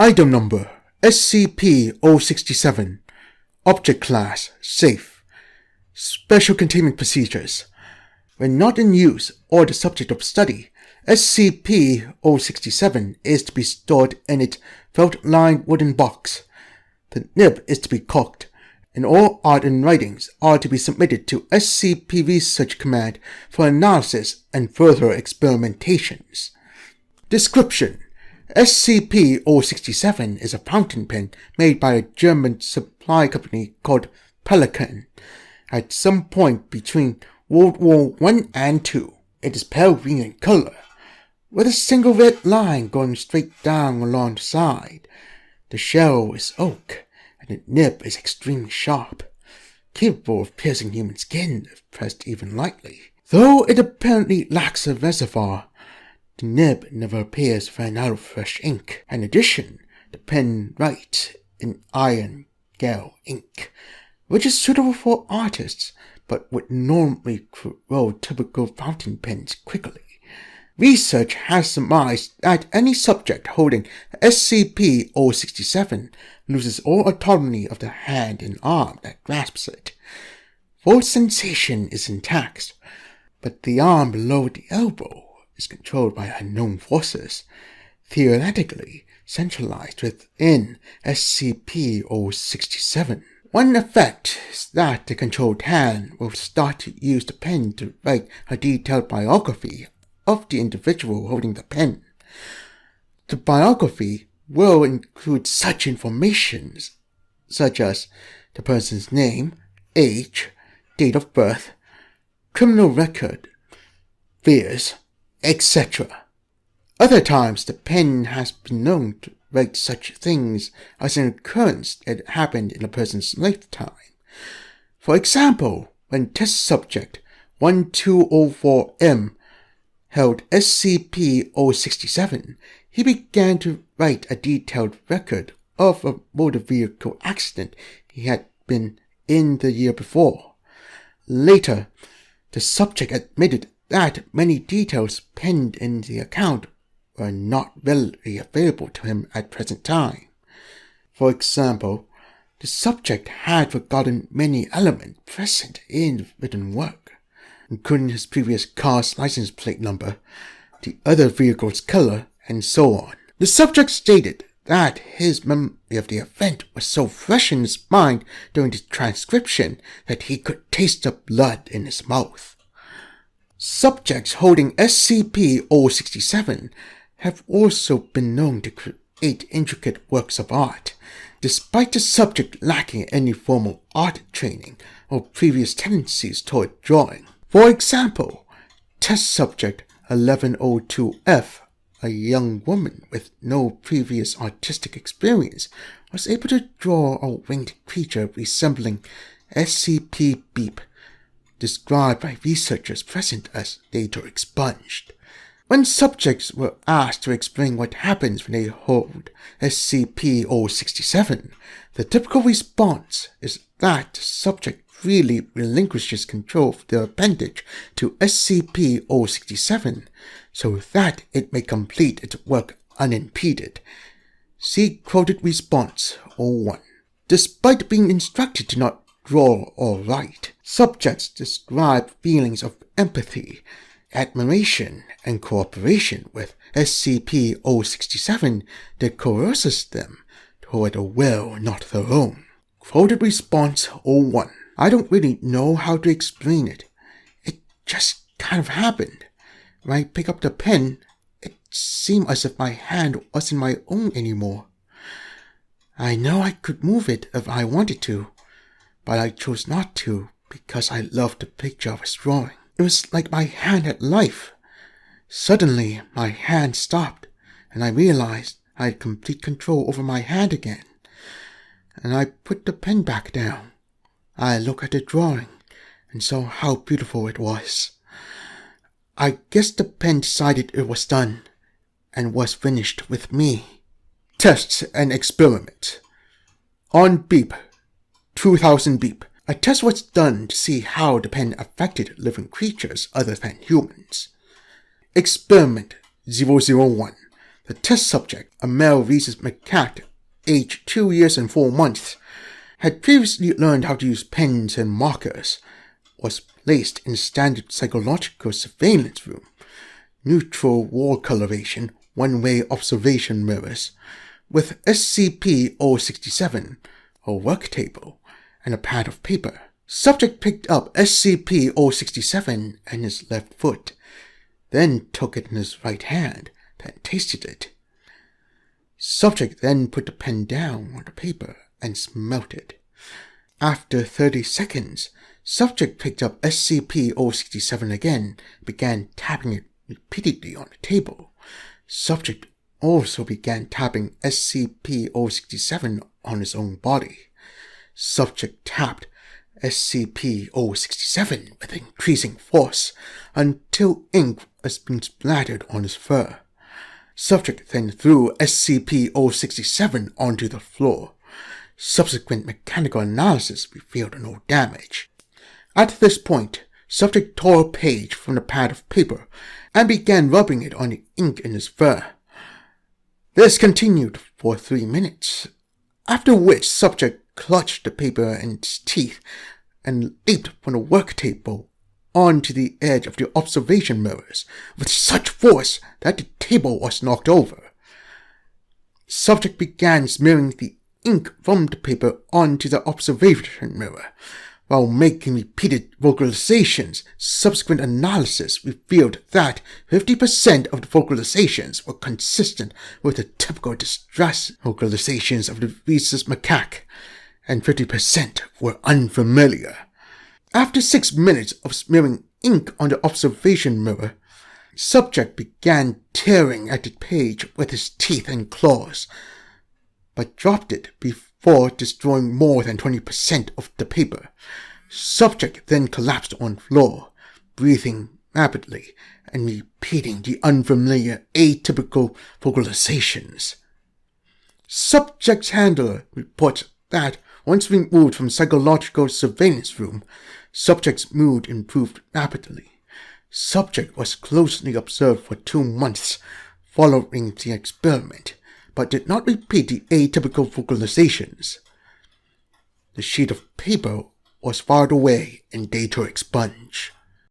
Item Number SCP-067 Object Class Safe. Special Containment Procedures. When not in use or the subject of study, SCP-067 is to be stored in its felt-lined wooden box. The nib is to be cocked, and all art and writings are to be submitted to SCP Research Command for analysis and further experimentations. Description: SCP-067 is a fountain pen made by a German supply company called Pelican. At some point between World War I and II, it is pale green in color, with a single red line going straight down along the side. The shell is oak, and the nib is extremely sharp, capable of piercing human skin if pressed even lightly. Though it apparently lacks a reservoir, the nib never appears to run out of fresh ink. In addition, the pen writes in iron gel ink, which is suitable for artists, but would normally corrode typical fountain pens quickly. Research has surmised that any subject holding SCP-067 loses all autonomy of the hand and arm that grasps it. Full sensation is intact, but the arm below the elbow is controlled by unknown forces, theoretically centralized within SCP-067. One effect is that the controlled hand will start to use the pen to write a detailed biography of the individual holding the pen. The biography will include such information such as the person's name, age, date of birth, criminal record, fears, etc. Other times, the pen has been known to write such things as an occurrence that happened in a person's lifetime. For example, when test subject 1204M held SCP-067, he began to write a detailed record of a motor vehicle accident he had been in the year before. Later, the subject admitted that many details penned in the account were not readily available to him at present time. For example, the subject had forgotten many elements present in the written work, including his previous car's license plate number, the other vehicle's color, and so on. The subject stated that his memory of the event was so fresh in his mind during the transcription that he could taste the blood in his mouth. Subjects holding SCP-067 have also been known to create intricate works of art, despite the subject lacking any formal art training or previous tendencies toward drawing. For example, test subject 1102F, a young woman with no previous artistic experience, was able to draw a winged creature resembling SCP Beep, described by researchers present as later expunged. When subjects were asked to explain what happens when they hold SCP-067, the typical response is that the subject freely relinquishes control of their appendage to SCP-067 so that it may complete its work unimpeded. See quoted response 01. Despite being instructed to not draw or write, subjects describe feelings of empathy, admiration, and cooperation with SCP-067 that coerces them toward a will not their own. Quoted response 01. I don't really know how to explain it. It just kind of happened. When I picked up the pen, it seemed as if my hand wasn't my own anymore. I know I could move it if I wanted to, but I chose not to because I loved the picture I was drawing. It was like my hand had life. Suddenly, my hand stopped, and I realized I had complete control over my hand again. And I put the pen back down. I looked at the drawing, and saw how beautiful it was. I guess the pen decided it was done, and was finished with me. Tests and experiments. On Beep, 2000 Beep. A test was done to see how the pen affected living creatures other than humans. Experiment 001. The test subject, a male rhesus macaque, aged 2 years and 4 months, had previously learned how to use pens and markers, was placed in standard psychological surveillance room, neutral wall coloration, one-way observation mirrors, with SCP-067, a work table, and a pad of paper. Subject picked up SCP-067 in his left foot, then took it in his right hand, then tasted it. Subject then put the pen down on the paper and smelt it. After 30 seconds, subject picked up SCP-067 again, began tapping it repeatedly on the table. Subject also began tapping SCP-067 on his own body. Subject tapped SCP-067 with increasing force until ink was being splattered on his fur. Subject then threw SCP-067 onto the floor. Subsequent mechanical analysis revealed no damage. At this point, subject tore a page from the pad of paper and began rubbing it on the ink in his fur. This continued for 3 minutes, after which subject clutched the paper in its teeth and leaped from the work table onto the edge of the observation mirrors with such force that the table was knocked over. Subject began smearing the ink from the paper onto the observation mirror. While making repeated vocalizations, subsequent analysis revealed that 50% of the vocalizations were consistent with the typical distress vocalizations of the rhesus macaque, and 50% were unfamiliar. After 6 minutes of smearing ink on the observation mirror, subject began tearing at the page with his teeth and claws, but dropped it before destroying more than 20% of the paper. Subject then collapsed on floor, breathing rapidly and repeating the unfamiliar, atypical vocalizations. Subject's handler reports that once removed from psychological surveillance room, subject's mood improved rapidly. Subject was closely observed for 2 months following the experiment, but did not repeat the atypical vocalizations. The sheet of paper was filed away in data expunge.